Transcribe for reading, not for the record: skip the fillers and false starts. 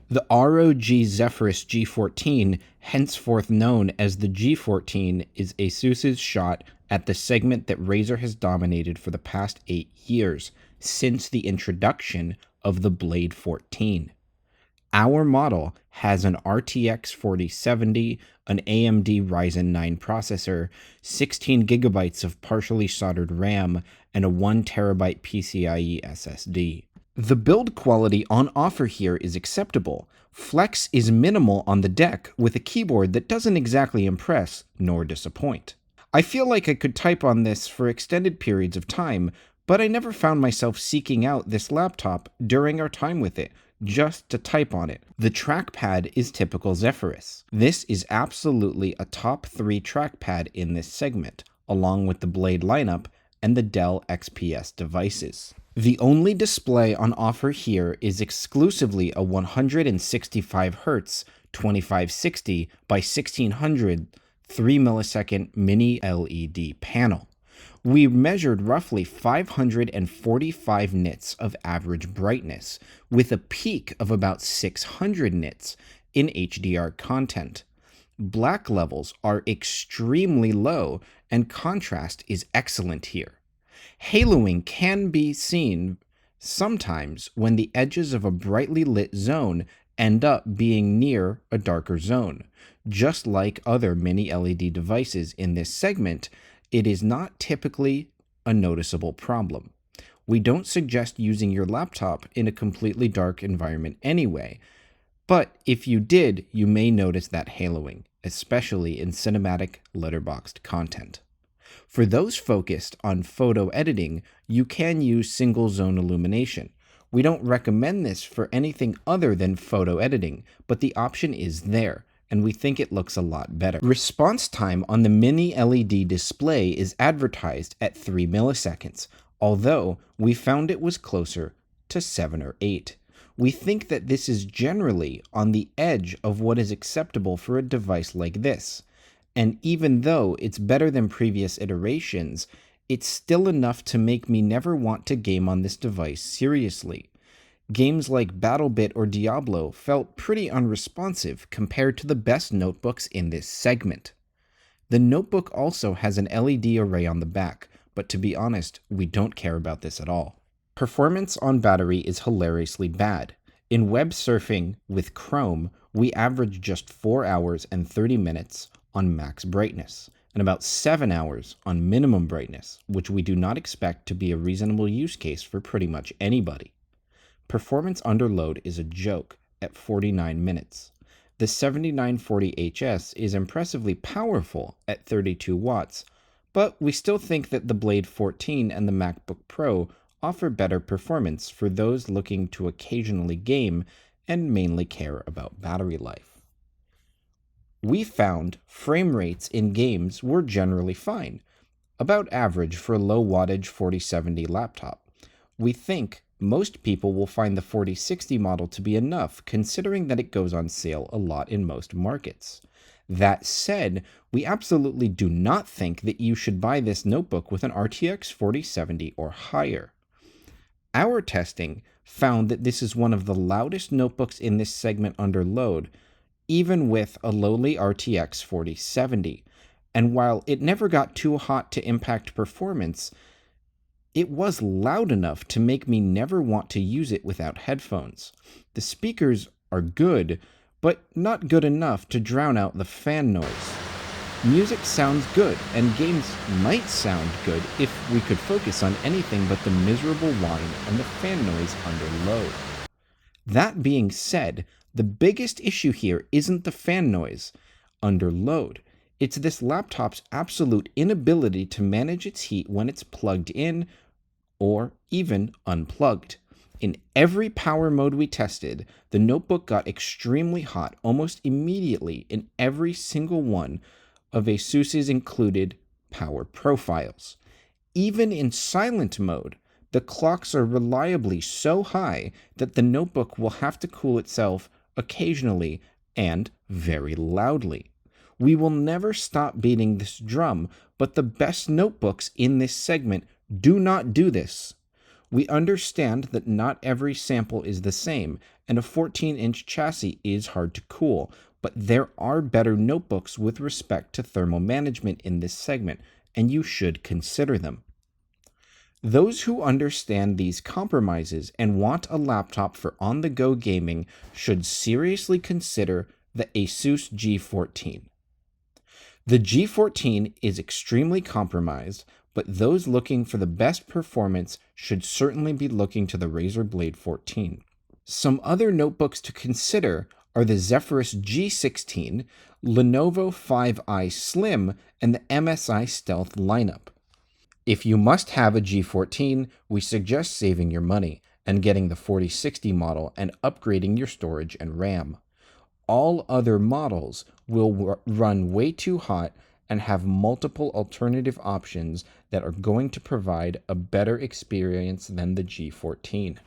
The ROG Zephyrus G14, henceforth known as the G14, is Asus's shot at the segment that Razer has dominated for the past 8 years, since the introduction of the Blade 14. Our model has an RTX 4070, an AMD Ryzen 9 processor, 16 gigabytes of partially soldered RAM, and a 1TB PCIe SSD. The build quality on offer here is acceptable. Flex is minimal on the deck with a keyboard that doesn't exactly impress nor disappoint. I feel like I could type on this for extended periods of time, but I never found myself seeking out this laptop during our time with it, just to type on it. The trackpad is typical Zephyrus. This is absolutely a top 3 trackpad in this segment, along with the Blade lineup and the Dell XPS devices. The only display on offer here is exclusively a 165Hz 2560 by 1600 3 millisecond mini LED panel. We measured roughly 545 nits of average brightness, with a peak of about 600 nits in HDR content. Black levels are extremely low, and contrast is excellent here. Haloing can be seen sometimes when the edges of a brightly lit zone end up being near a darker zone. Just like other mini LED devices in this segment, it is not typically a noticeable problem. We don't suggest using your laptop in a completely dark environment anyway, but if you did, you may notice that haloing, especially in cinematic letterboxed content. For those focused on photo editing, you can use single zone illumination. We don't recommend this for anything other than photo editing, but the option is there, and we think it looks a lot better. Response time on the mini LED display is advertised at 3 milliseconds, although we found it was closer to 7 or 8. We think that this is generally on the edge of what is acceptable for a device like this. And even though it's better than previous iterations, it's still enough to make me never want to game on this device seriously. Games like BattleBit or Diablo felt pretty unresponsive compared to the best notebooks in this segment. The notebook also has an LED array on the back, but to be honest, we don't care about this at all. Performance on battery is hilariously bad. In web surfing with Chrome, we average just 4 hours and 30 minutes on max brightness, and about 7 hours on minimum brightness, which we do not expect to be a reasonable use case for pretty much anybody. Performance under load is a joke at 49 minutes. The 7940HS is impressively powerful at 32 watts, but we still think that the Blade 14 and the MacBook Pro offer better performance for those looking to occasionally game and mainly care about battery life. We found frame rates in games were generally fine, about average for a low wattage 4070 laptop. We think most people will find the 4060 model to be enough, considering that it goes on sale a lot in most markets. That said, we absolutely do not think that you should buy this notebook with an RTX 4070 or higher. Our testing found that this is one of the loudest notebooks in this segment under load, even with a lowly RTX 4070. And while it never got too hot to impact performance, it was loud enough to make me never want to use it without headphones. The speakers are good, but not good enough to drown out the fan noise. Music sounds good, and games might sound good if we could focus on anything but the miserable whine and the fan noise under load. That being said, the biggest issue here isn't the fan noise under load. It's this laptop's absolute inability to manage its heat when it's plugged in or even unplugged. In every power mode we tested, the notebook got extremely hot almost immediately in every single one of Asus's included power profiles. Even in silent mode, the clocks are reliably so high that the notebook will have to cool itself occasionally and very loudly. We will never stop beating this drum, but the best notebooks in this segment do not do this. We understand that not every sample is the same, and a 14-inch chassis is hard to cool, but there are better notebooks with respect to thermal management in this segment, and you should consider them. Those who understand these compromises and want a laptop for on-the-go gaming should seriously consider the Asus G14. The G14 is extremely compromised, but those looking for the best performance should certainly be looking to the Razer Blade 14. Some other notebooks to consider are the Zephyrus G16, Lenovo 5i Slim, and the MSI Stealth lineup. If you must have a G14, we suggest saving your money and getting the 4060 model and upgrading your storage and RAM. All other models will run way too hot and have multiple alternative options that are going to provide a better experience than the G14.